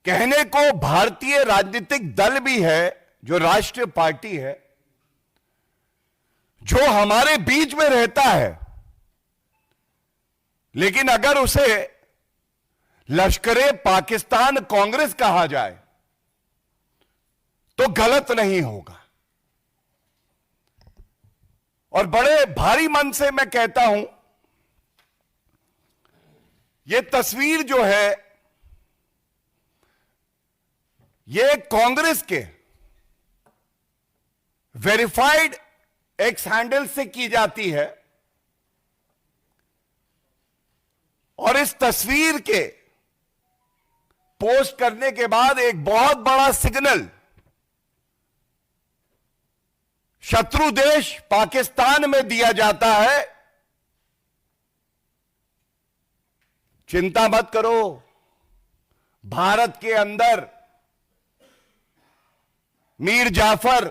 कहने को भारतीय राजनीतिक दल भी है, जो राष्ट्रीय पार्टी है, जो हमारे बीच में रहता है, लेकिन अगर उसे लश्करे पाकिस्तान कांग्रेस कहा जाए तो गलत नहीं होगा। और बड़े भारी मन से मैं कहता हूं, यह तस्वीर जो है ये कांग्रेस के वेरीफाइड एक्स हैंडल से की जाती है और इस तस्वीर के पोस्ट करने के बाद एक बहुत बड़ा सिग्नल शत्रु देश पाकिस्तान में दिया जाता है, चिंता मत करो, भारत के अंदर मीर जाफर,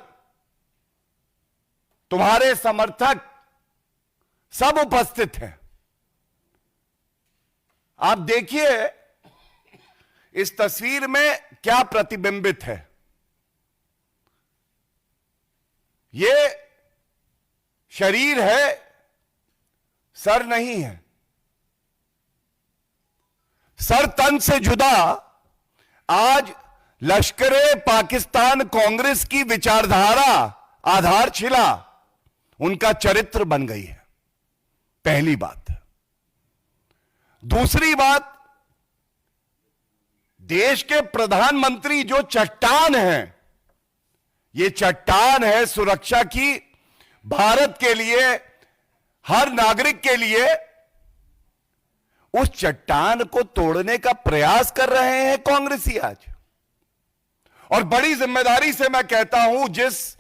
तुम्हारे समर्थक सब उपस्थित हैं। आप देखिए इस तस्वीर में क्या प्रतिबिंबित है। ये शरीर है, सर नहीं है। सर तन से जुदा आज लश्करे पाकिस्तान कांग्रेस की विचारधारा, आधारशिला उनका चरित्र बन गई है। पहली बात। दूसरी बात, देश के प्रधानमंत्री जो चट्टान हैं, ये चट्टान है सुरक्षा की, भारत के लिए, हर नागरिक के लिए, उस चट्टान को तोड़ने का प्रयास कर रहे हैं कांग्रेसी आज। और बड़ी जिम्मेदारी से मैं कहता हूं, जिस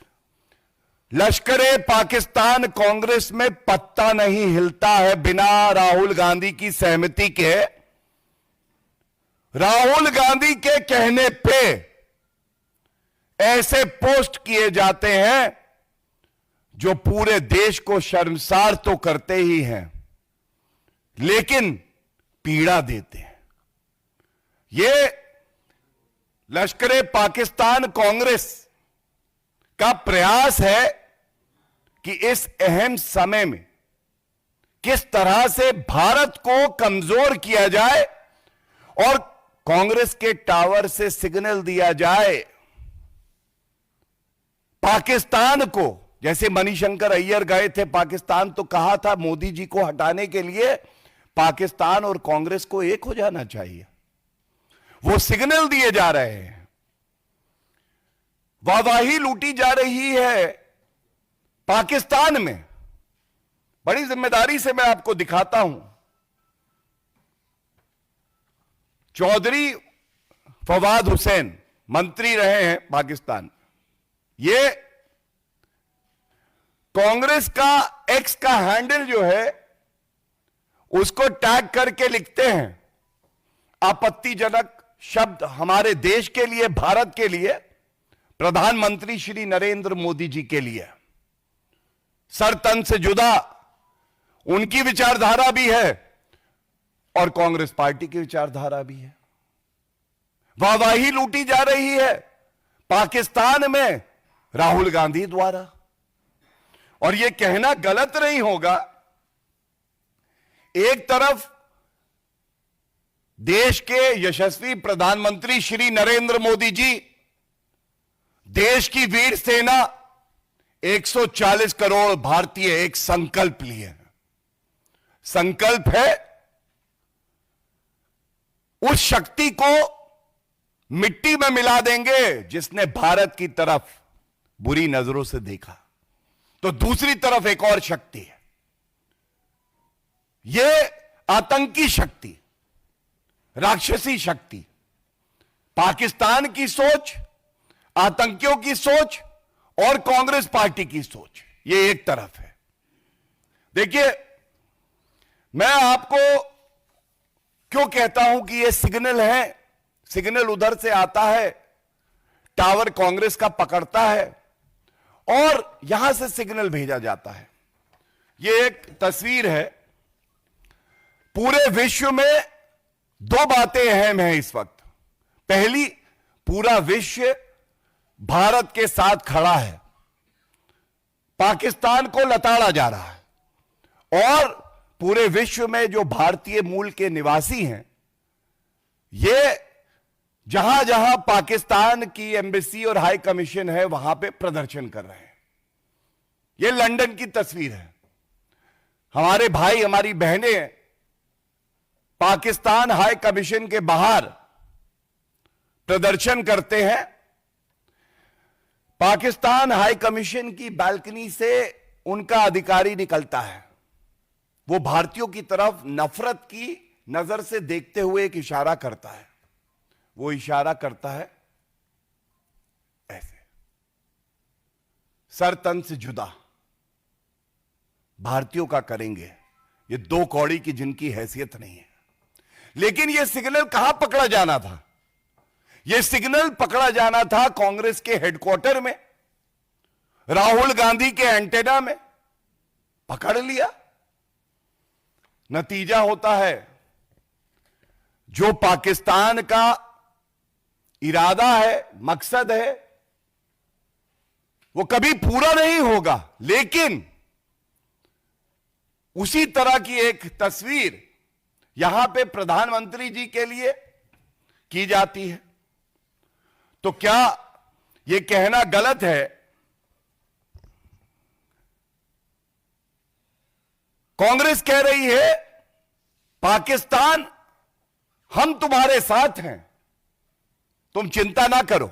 लश्करे पाकिस्तान कांग्रेस में पत्ता नहीं हिलता है बिना राहुल गांधी की सहमति के, राहुल गांधी के कहने पे ऐसे पोस्ट किए जाते हैं जो पूरे देश को शर्मसार तो करते ही हैं, लेकिन पीड़ा देते हैं। ये लश्करे पाकिस्तान कांग्रेस का प्रयास है कि इस अहम समय में किस तरह से भारत को कमजोर किया जाए और कांग्रेस के टावर से सिग्नल दिया जाए पाकिस्तान को। जैसे मणिशंकर अय्यर गए थे पाकिस्तान, तो कहा था मोदी जी को हटाने के लिए पाकिस्तान और कांग्रेस को एक हो जाना चाहिए। वो सिग्नल दिए जा रहे हैं, वाहवाही लूटी जा रही है पाकिस्तान में। बड़ी जिम्मेदारी से मैं आपको दिखाता हूं, चौधरी फवाद हुसैन मंत्री रहे हैं पाकिस्तान। ये कांग्रेस का एक्स का हैंडल जो है उसको टैग करके लिखते हैं आपत्तिजनक शब्द हमारे देश के लिए, भारत के लिए, प्रधानमंत्री श्री नरेंद्र मोदी जी के लिए। सर तन से जुदा उनकी विचारधारा भी है और कांग्रेस पार्टी की विचारधारा भी है। वाहवाही लूटी जा रही है पाकिस्तान में राहुल गांधी द्वारा। और यह कहना गलत नहीं होगा, एक तरफ देश के यशस्वी प्रधानमंत्री श्री नरेंद्र मोदी जी, देश की वीर सेना, 140 करोड़ भारतीय एक संकल्प लिए हैं। संकल्प है उस शक्ति को मिट्टी में मिला देंगे जिसने भारत की तरफ बुरी नजरों से देखा। तो दूसरी तरफ एक और शक्ति है, यह आतंकी शक्ति, राक्षसी शक्ति। पाकिस्तान की सोच, आतंकियों की सोच और कांग्रेस पार्टी की सोच, यह एक तरफ है। देखिए, मैं आपको क्यों कहता हूं कि यह सिग्नल है। सिग्नल उधर से आता है, टावर कांग्रेस का पकड़ता है और यहां से सिग्नल भेजा जाता है। यह एक तस्वीर है। पूरे विश्व में दो बातें अहम हैं इस वक्त। पहली, पूरा विश्व भारत के साथ खड़ा है, पाकिस्तान को लताड़ा जा रहा है और पूरे विश्व में जो भारतीय मूल के निवासी हैं, ये जहां जहां पाकिस्तान की एम्बेसी और हाई कमीशन है वहां पे प्रदर्शन कर रहे हैं। ये लंदन की तस्वीर है। हमारे भाई, हमारी बहनें पाकिस्तान हाई कमीशन के बाहर प्रदर्शन करते हैं। पाकिस्तान हाई कमीशन की बालकनी से उनका अधिकारी निकलता है, वो भारतीयों की तरफ नफरत की नजर से देखते हुए एक इशारा करता है। वो इशारा करता है ऐसे, सर तन से जुदा, भारतीयों का करेंगे। ये दो कौड़ी की जिनकी हैसियत नहीं है। लेकिन यह सिग्नल कहां पकड़ा जाना था? यह सिग्नल पकड़ा जाना था कांग्रेस के हेडक्वार्टर में, राहुल गांधी के एंटेना में। पकड़ लिया। नतीजा होता है, जो पाकिस्तान का इरादा है, मकसद है, वो कभी पूरा नहीं होगा। लेकिन उसी तरह की एक तस्वीर यहां पे प्रधानमंत्री जी के लिए की जाती है। तो क्या यह कहना गलत है? कांग्रेस कह रही है, पाकिस्तान हम तुम्हारे साथ हैं, तुम चिंता ना करो,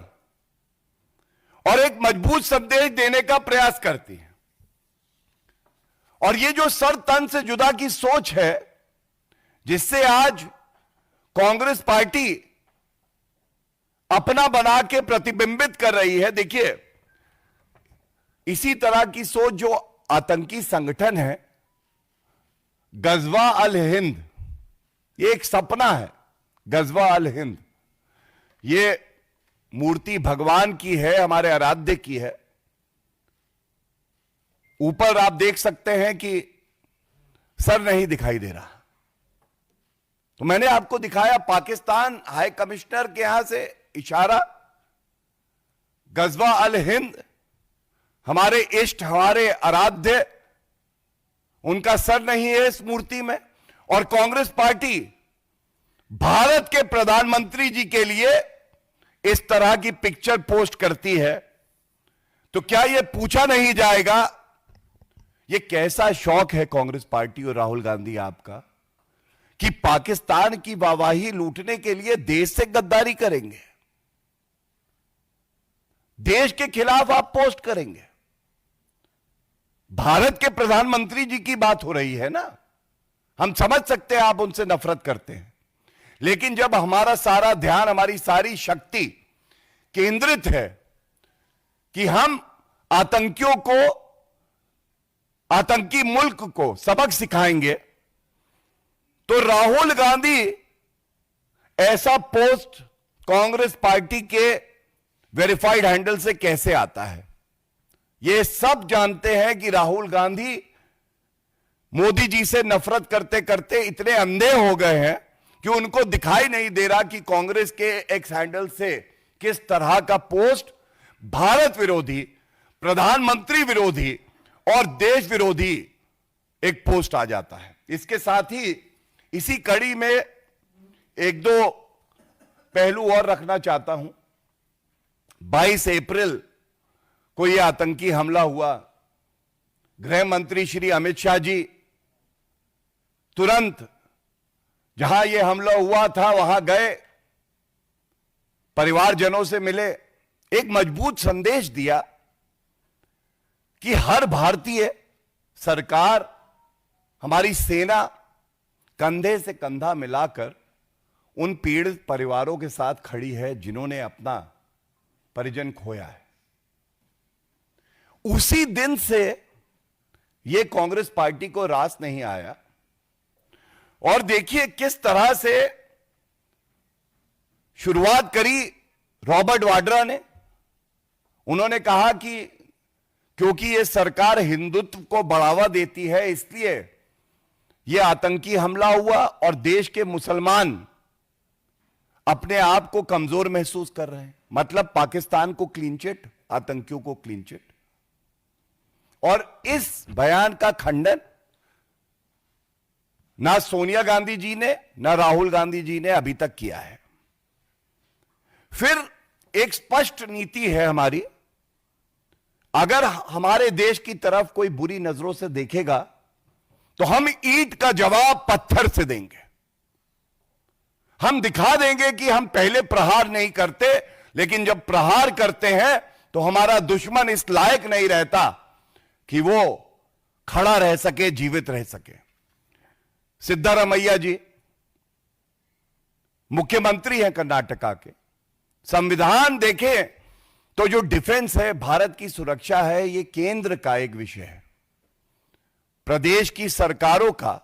और एक मजबूत संदेश देने का प्रयास करती है। और ये जो सर तन से जुदा की सोच है, जिससे आज कांग्रेस पार्टी अपना बना के प्रतिबिंबित कर रही है। देखिए, इसी तरह की सोच जो आतंकी संगठन है गजवा अल हिंद, ये एक सपना है। गजवा अल हिंद, ये मूर्ति भगवान की है, हमारे आराध्य की है। ऊपर आप देख सकते हैं कि सर नहीं दिखाई दे रहा। तो मैंने आपको दिखाया पाकिस्तान हाई कमिश्नर के यहां से इशारा, गजवा अल हिंद, हमारे इष्ट, हमारे आराध्य, उनका सर नहीं है इस मूर्ति में। और कांग्रेस पार्टी भारत के प्रधानमंत्री जी के लिए इस तरह की पिक्चर पोस्ट करती है, तो क्या यह पूछा नहीं जाएगा, यह कैसा शौक है कांग्रेस पार्टी और राहुल गांधी आपका, कि पाकिस्तान की वाहवाही लूटने के लिए देश से गद्दारी करेंगे, देश के खिलाफ आप पोस्ट करेंगे। भारत के प्रधानमंत्री जी की बात हो रही है ना, हम समझ सकते हैं आप उनसे नफरत करते हैं, लेकिन जब हमारा सारा ध्यान, हमारी सारी शक्ति केंद्रित है कि हम आतंकियों को, आतंकी मुल्क को सबक सिखाएंगे, तो राहुल गांधी ऐसा पोस्ट कांग्रेस पार्टी के वेरीफाइड हैंडल से कैसे आता है? ये सब जानते हैं कि राहुल गांधी मोदी जी से नफरत करते करते इतने अंधे हो गए हैं कि उनको दिखाई नहीं दे रहा कि कांग्रेस के एक्स हैंडल से किस तरह का पोस्ट भारत विरोधी, प्रधानमंत्री विरोधी और देश विरोधी एक पोस्ट आ जाता है। इसके साथ ही इसी कड़ी में एक दो पहलू और रखना चाहता हूं। 22 अप्रैल को यह आतंकी हमला हुआ। गृह मंत्री श्री अमित शाह जी तुरंत जहां यह हमला हुआ था वहां गए, परिवारजनों से मिले, एक मजबूत संदेश दिया कि हर भारतीय, सरकार, हमारी सेना कंधे से कंधा मिलाकर उन पीड़ित परिवारों के साथ खड़ी है जिन्होंने अपना परिजन खोया है। उसी दिन से यह कांग्रेस पार्टी को रास नहीं आया। और देखिए किस तरह से शुरुआत करी रॉबर्ट वाड्रा ने। उन्होंने कहा कि क्योंकि यह सरकार हिंदुत्व को बढ़ावा देती है, इसलिए यह आतंकी हमला हुआ और देश के मुसलमान अपने आप को कमजोर महसूस कर रहे हैं। मतलब पाकिस्तान को क्लीन चिट, आतंकियों को क्लीन चिट। और इस बयान का खंडन ना सोनिया गांधी जी ने ना राहुल गांधी जी ने अभी तक किया है। फिर एक स्पष्ट नीति है हमारी, अगर हमारे देश की तरफ कोई बुरी नजरों से देखेगा तो हम ईंट का जवाब पत्थर से देंगे। हम दिखा देंगे कि हम पहले प्रहार नहीं करते, लेकिन जब प्रहार करते हैं तो हमारा दुश्मन इस लायक नहीं रहता कि वो खड़ा रह सके, जीवित रह सके। सिद्धारमैया जी मुख्यमंत्री हैं कर्नाटका के। संविधान देखें तो जो डिफेंस है, भारत की सुरक्षा है, ये केंद्र का एक विषय है। प्रदेश की सरकारों का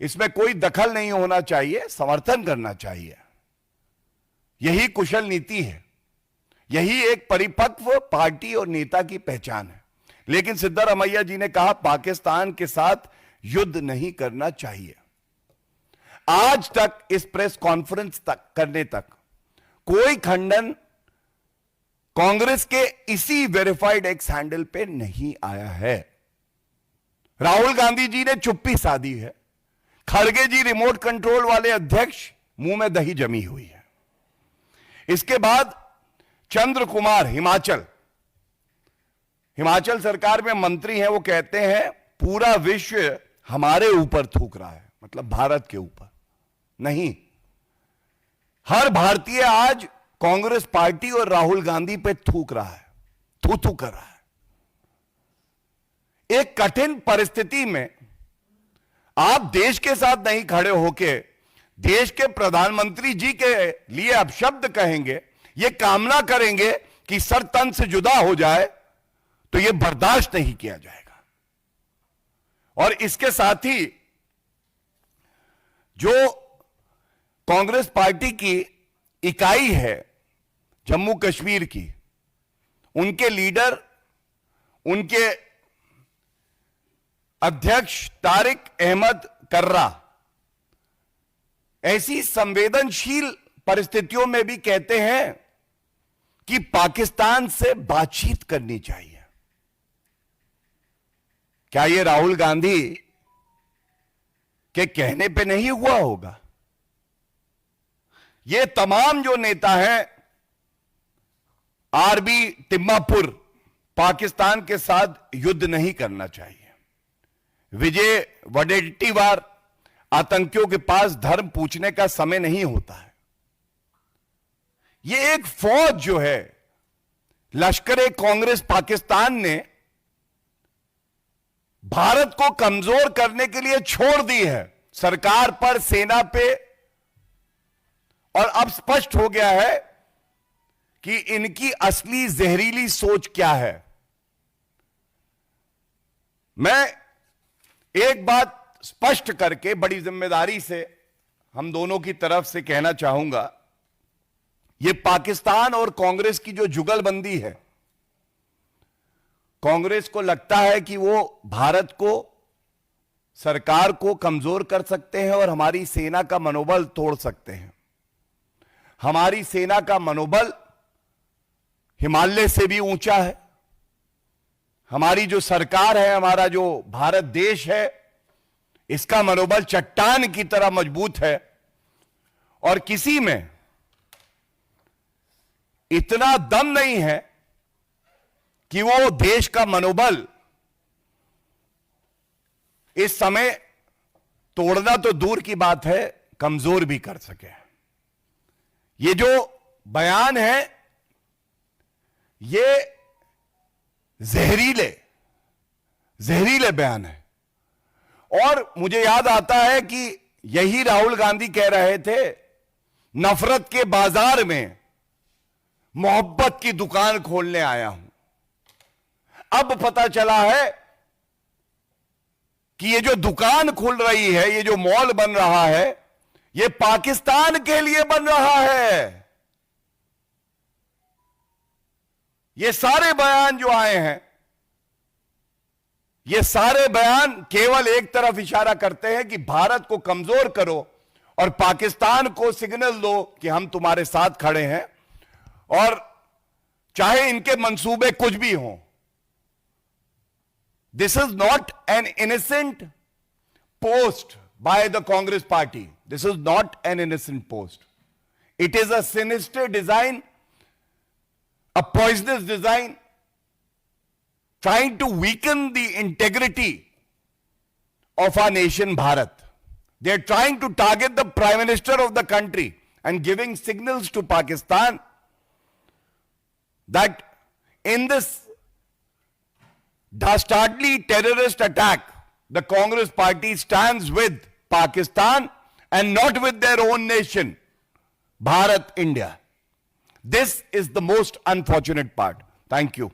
इसमें कोई दखल नहीं होना चाहिए, समर्थन करना चाहिए। यही कुशल नीति है, यही एक परिपक्व पार्टी और नेता की पहचान है। लेकिन सिद्धारमैया जी ने कहा पाकिस्तान के साथ युद्ध नहीं करना चाहिए। आज तक इस प्रेस कॉन्फ्रेंस तक करने तक कोई खंडन कांग्रेस के इसी वेरीफाइड एक्स हैंडल पे नहीं आया है। राहुल गांधी जी ने चुप्पी साधी है, खड़गे जी रिमोट कंट्रोल वाले अध्यक्ष, मुंह में दही जमी हुई है। इसके बाद चंद्र कुमार हिमाचल सरकार में मंत्री हैं, वो कहते हैं पूरा विश्व हमारे ऊपर थूक रहा है, मतलब भारत के ऊपर नहीं। हर भारतीय आज कांग्रेस पार्टी और राहुल गांधी पे थूक रहा है, थू कर रहा है। एक कठिन परिस्थिति में आप देश के साथ नहीं खड़े होके देश के प्रधानमंत्री जी के लिए अपशब्द कहेंगे, ये कामना करेंगे कि सर तन से जुदा हो जाए, तो यह बर्दाश्त नहीं किया जाएगा। और इसके साथ ही जो कांग्रेस पार्टी की इकाई है जम्मू कश्मीर की, उनके लीडर, उनके अध्यक्ष तारिक अहमद कर्रा ऐसी संवेदनशील परिस्थितियों में भी कहते हैं कि पाकिस्तान से बातचीत करनी चाहिए। क्या यह राहुल गांधी के कहने पे नहीं हुआ होगा? ये तमाम जो नेता हैं, आरबी तिम्मापुर, पाकिस्तान के साथ युद्ध नहीं करना चाहिए। विजय वडेट्टीवार, आतंकियों के पास धर्म पूछने का समय नहीं होता है। ये एक फौज जो है, लश्कर-ए कांग्रेस पाकिस्तान ने भारत को कमजोर करने के लिए छोड़ दी है, सरकार पर, सेना पे। और अब स्पष्ट हो गया है कि इनकी असली जहरीली सोच क्या है। मैं एक बात स्पष्ट करके बड़ी जिम्मेदारी से हम दोनों की तरफ से कहना चाहूंगा, यह पाकिस्तान और कांग्रेस की जो जुगलबंदी है, कांग्रेस को लगता है कि वो भारत को, सरकार को कमजोर कर सकते हैं और हमारी सेना का मनोबल तोड़ सकते हैं। हमारी सेना का मनोबल हिमालय से भी ऊंचा है। हमारी जो सरकार है, हमारा जो भारत देश है, इसका मनोबल चट्टान की तरह मजबूत है। और किसी में इतना दम नहीं है कि वो देश का मनोबल इस समय तोड़ना तो दूर की बात है, कमजोर भी कर सके। ये जो बयान है, ये जहरीले बयान है। और मुझे याद आता है कि यही राहुल गांधी कह रहे थे, नफरत के बाजार में मोहब्बत की दुकान खोलने आया हूं। अब पता चला है कि ये जो दुकान खुल रही है, ये जो मॉल बन रहा है, ये पाकिस्तान के लिए बन रहा है। ये सारे बयान जो आए हैं, ये सारे बयान केवल एक तरफ इशारा करते हैं कि भारत को कमजोर करो और पाकिस्तान को सिग्नल दो कि हम तुम्हारे साथ खड़े हैं, और चाहे इनके मंसूबे कुछ भी हों. This is not an innocent post by the Congress party. This is not an innocent post. It is a sinister design, a poisonous design, trying to weaken the integrity of our nation, Bharat. They are trying to target the Prime Minister of the country and giving signals to Pakistan that in this dastardly terrorist attack, the Congress party stands with Pakistan and not with their own nation, Bharat, India. This is the most unfortunate part. Thank you.